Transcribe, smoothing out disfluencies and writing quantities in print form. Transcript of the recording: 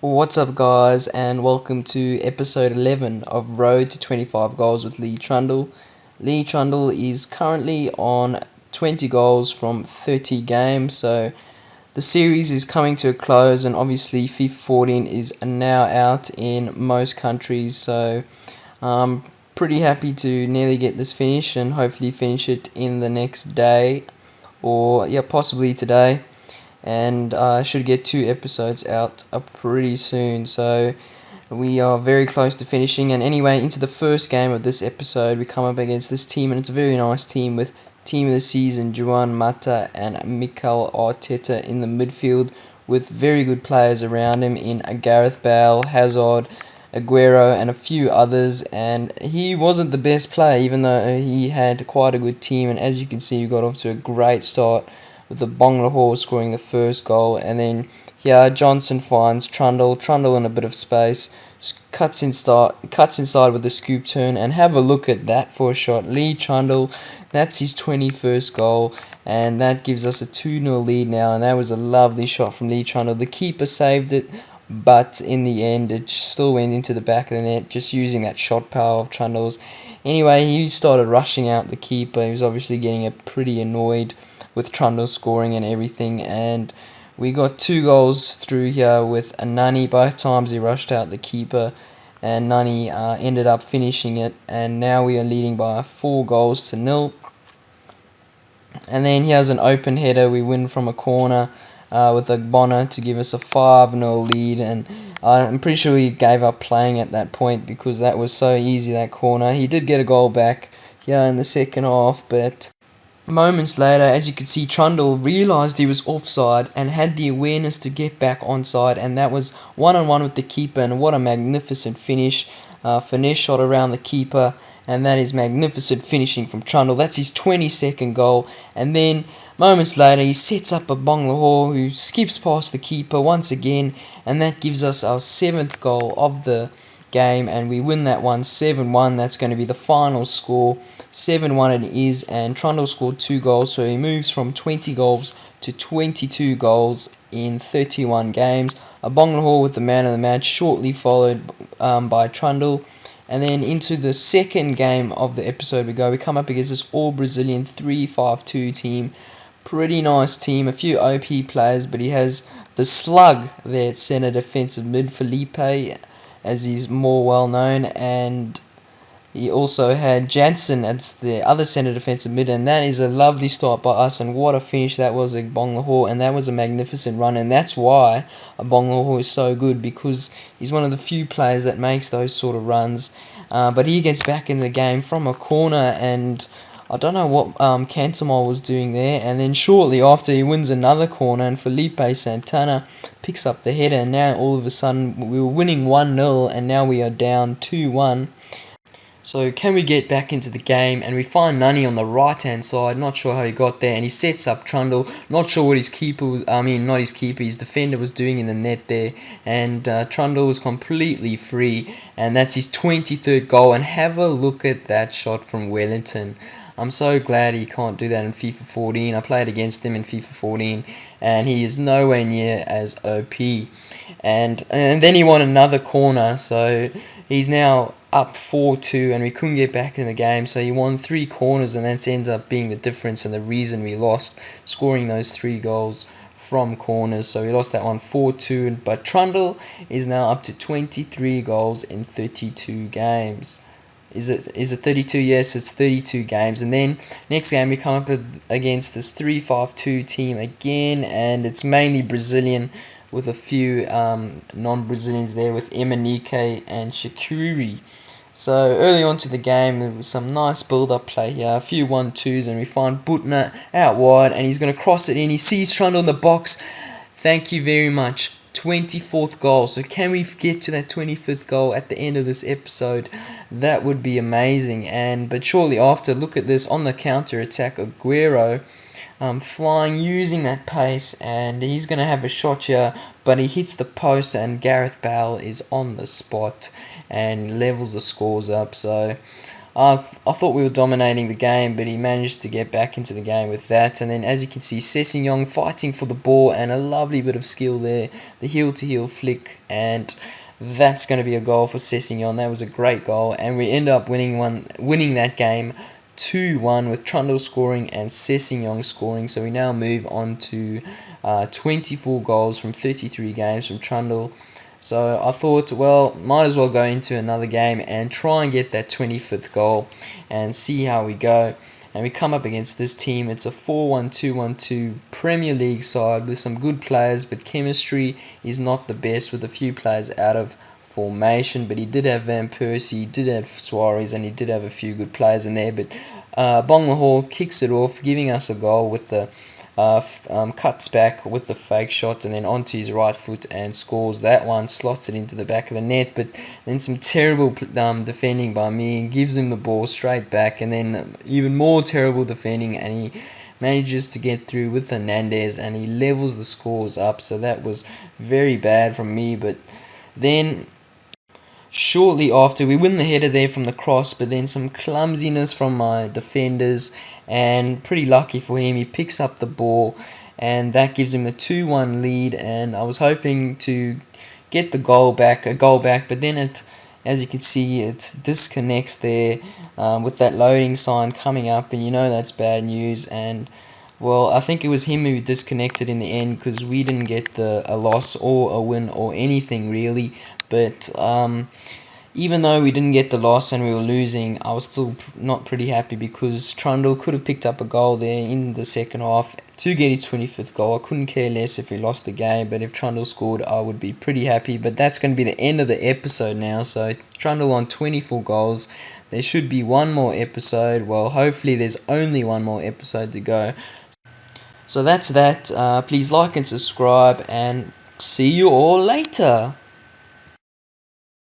What's up, guys, and welcome to episode 11 of Road to 25 Goals with Lee Trundle. Lee Trundle is currently on 20 goals from 30 games, so the series is coming to a close, and obviously FIFA 14 is now out in most countries, so I'm pretty happy to nearly get this finished and hopefully finish it in the next day or, yeah, possibly today. And I should get 2 episodes out pretty soon, so we are very close to finishing. And anyway, into the first game of this episode, we come up against this team, and it's a very nice team with team of the season Juan Mata and Mikel Arteta in the midfield, with very good players around him in Gareth Bale, Hazard, Aguero, and a few others. And he wasn't the best player, even though he had quite a good team. And as you can see, he got off to a great start with the Bongla scoring the first goal, and then here Johnson finds Trundle in a bit of space, cuts inside with a scoop turn, and have a look at that for a shot. Lee Trundle, that's his 21st goal, and that gives us a 2-0 lead now, and that was a lovely shot from Lee Trundle. The keeper saved it, but in the end it still went into the back of the net, just using that shot power of Trundle's. Anyway, he started rushing out the keeper. He was obviously getting pretty annoyed with Trundle scoring and everything, and we got 2 goals through here with a Nani. Both times he rushed out the keeper, and Nani ended up finishing it, and now we are leading by 4 goals to 0. And then here's an open header. We win from a corner with a Bonner to give us a 5-0 lead, and I'm pretty sure he gave up playing at that point because that was so easy, that corner. He did get a goal back here in the second half, but moments later, as you could see, Trundle realised he was offside and had the awareness to get back onside, and that was one-on-one with the keeper, and what a magnificent finish. Finesse shot around the keeper, and that is magnificent finishing from Trundle. That's his 22nd goal, and then moments later he sets up a Bongla who skips past the keeper once again, and that gives us our 7th goal of the game, and we win that one 7-1. That's going to be the final score. 7-1 it is, and Trundle scored 2 goals, so he moves from 20 goals to 22 goals in 31 games. A Bongla with the man of the match, shortly followed by Trundle. And then into the second game of the episode we go. We come up against this all-Brazilian 3-5-2 team. Pretty nice team, a few OP players, but he has the slug there at centre defensive mid, Felipe, as he's more well known, and he also had Jansen as the other centre defensive mid, and that is a lovely start by us, and what a finish that was at Bongla, and that was a magnificent run, and that's why Bongla is so good, because he's one of the few players that makes those sort of runs. But he gets back in the game from a corner, and I don't know what Cantamol was doing there, and then shortly after he wins another corner, and Felipe Santana picks up the header, and now all of a sudden we were winning 1-0, and now we are down 2-1. So can we get back into the game? And we find Nani on the right hand side, not sure how he got there, and he sets up Trundle, not sure what his keeper, not his keeper, his defender was doing in the net there, and Trundle was completely free, and that's his 23rd goal, and have a look at that shot from Wellington. I'm so glad he can't do that in FIFA 14. I played against him in FIFA 14, and he is nowhere near as OP. And then he won another corner, so he's now up 4-2, and we couldn't get back in the game, so he won 3 corners, and that ends up being the difference and the reason we lost, scoring those 3 goals from corners. So we lost that one 4-2, but Trundle is now up to 23 goals in 32 games. Is it 32? Yes, it's 32 games. And then next game we come up against this 3-5-2 team again, and it's mainly Brazilian, with a few non-Brazilians there, with Emanike and Shaqiri. So early on to the game, there was some nice build-up play here, a few 1-2s, and we find Butner out wide, and he's going to cross it in. He sees Trundle in the box. Thank you very much. 24th goal. So can we get to that 25th goal at the end of this episode? That would be amazing. But shortly after, look at this, on the counter attack, Aguero flying, using that pace, and he's going to have a shot here, but he hits the post, and Gareth Bale is on the spot and levels the scores up. So I thought we were dominating the game, but he managed to get back into the game with that. And then, as you can see, Sessignon fighting for the ball and a lovely bit of skill there. The heel-to-heel flick, and that's going to be a goal for Sessignon. That was a great goal, and we end up winning that game 2-1 with Trundle scoring and Sessignon scoring. So we now move on to 24 goals from 33 games from Trundle. So I thought, well, might as well go into another game and try and get that 25th goal and see how we go. And we come up against this team. It's a 4-1-2-1-2 Premier League side with some good players, but chemistry is not the best with a few players out of formation. But he did have Van Persie, he did have Suarez, and he did have a few good players in there. But Bong Lahore kicks it off, giving us a goal with the cuts back with the fake shot and then onto his right foot and scores that one, slots it into the back of the net. But then some terrible defending by me, gives him the ball straight back, and then even more terrible defending, and he manages to get through with Hernandez and he levels the scores up. So that was very bad from me. But then shortly after, we win the header there from the cross, but then some clumsiness from my defenders, and pretty lucky for him, he picks up the ball, and that gives him a 2-1 lead. And I was hoping to get a goal back, but then as you can see, it disconnects there with that loading sign coming up, and you know that's bad news. And well, I think it was him who disconnected in the end, because we didn't get a loss or a win or anything really. But even though we didn't get the loss and we were losing, I was still not pretty happy, because Trundle could have picked up a goal there in the second half to get his 25th goal. I couldn't care less if we lost the game, but if Trundle scored, I would be pretty happy. But that's going to be the end of the episode now. So Trundle on 24 goals. There should be one more episode. Well, hopefully there's only one more episode to go. So that's that. Please like and subscribe, and see you all later.